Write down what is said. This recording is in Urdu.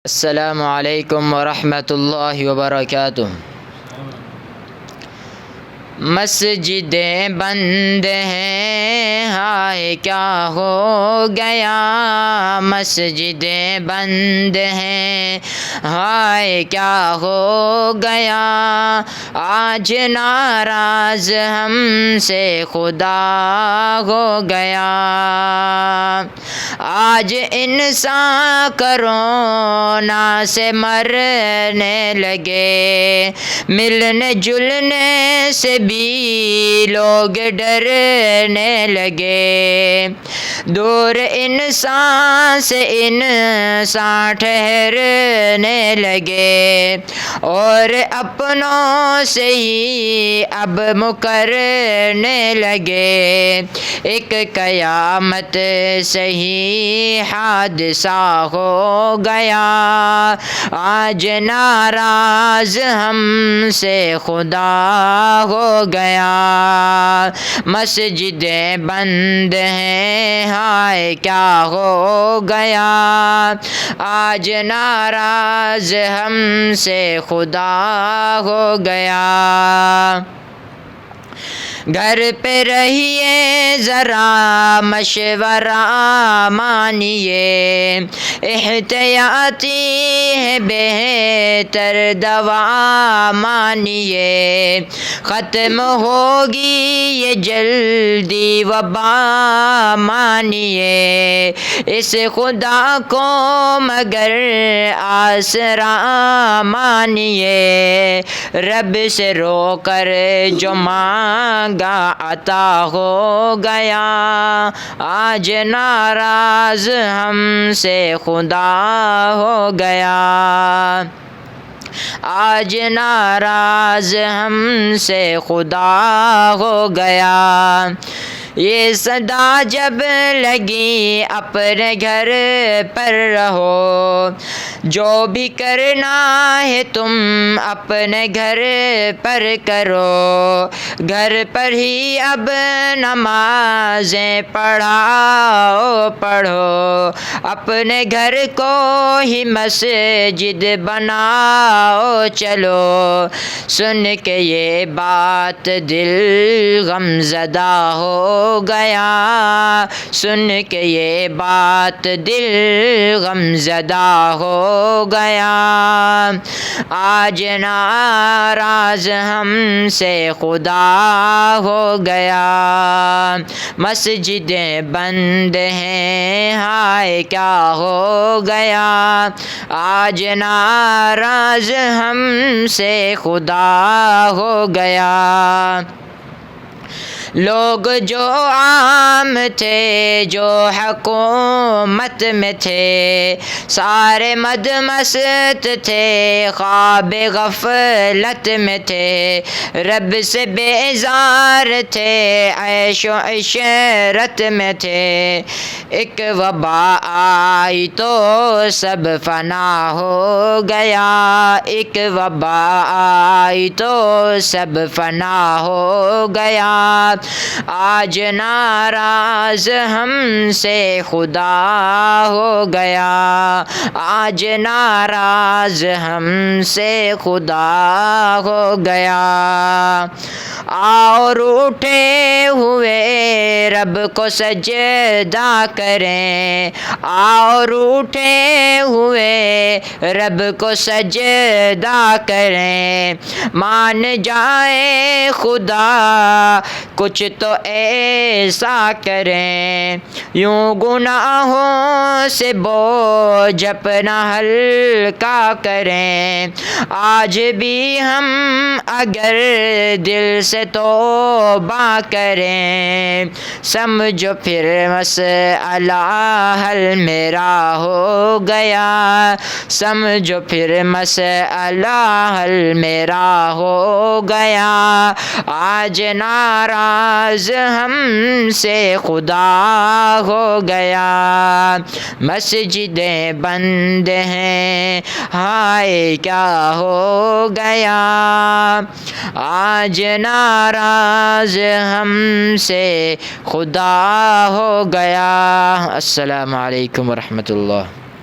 السلام علیکم ورحمۃ اللہ وبرکاتہ۔ مسجدیں بند ہیں، ہائے کیا ہو گیا، مسجدیں بند ہیں، ہائے کیا ہو گیا، آج ناراض ہم سے خدا ہو گیا، آج انسان کرونا سے مرنے لگے، ملنے جلنے سے بھی لوگ ڈرنے لگے، دور انسان سے انسان ٹھہرنے لگے، اور اپنوں سے ہی اب مکرنے لگے، ایک قیامت سے ہی حادثہ ہو گیا، آج ناراض ہم سے خدا ہو گیا، مسجدیں بند ہیں، ہائے کیا ہو گیا، آج ناراض ہم سے خدا ہو گیا، گھر پہ رہیے ذرا مشورہ مانیے، احتیاطی ہے بہتر دوا مانیے، ختم ہوگی یہ جلدی وبا مانیے، اس خدا کو مگر آسرا مانیے، رب سے رو کر جو مانگا عطا ہو گیا، آج ناراض ہم سے خدا ہو گیا، آج ناراض ہم سے خدا ہو گیا، یہ صدا جب لگی اپنے گھر پر رہو، جو بھی کرنا ہے تم اپنے گھر پر کرو، گھر پر ہی اب نمازیں پڑھو، اپنے گھر کو ہی مسجد بناؤ چلو، سن کے یہ بات دل غم زدہ ہو گیا، سن کے یہ بات دل غم زدہ ہو گیا، آج ناراض ہم سے خدا ہو گیا، مسجدیں بند ہیں، ہائے کیا ہو گیا، آج ناراض ہم سے خدا ہو گیا، لوگ جو عام تھے جو حکومت میں تھے، سارے مد مست تھے خواب غفلت میں تھے، رب سے بیزار تھے عیش و عشرت میں تھے، ایک وبا آئی تو سب فنا ہو گیا، ایک وبا آئی تو سب فنا ہو گیا، آج ناراض ہم سے خدا ہو گیا، آج ناراض ہم سے خدا ہو گیا، اور اٹھے ہوئے رب کو سجدہ کریں، اور اٹھے ہوئے رب کو سجدہ کریں، مان جائے خدا کچھ تو ایسا کریں، یوں گناہوں سے بوجھ اپنا ہلکا کریں، آج بھی ہم اگر دل سے توبہ کریں، سمجھو پھر مسئلہ حل میرا ہو گیا، سمجھو پھر مسئلہ حل میرا ہو گیا، آج ناراض ہم سے خدا ہو گیا، مسجدیں بند ہیں، ہائے کیا ہو گیا، آج ناراض ہم سے خدا ہو گیا۔ السلام علیکم ورحمۃ اللہ۔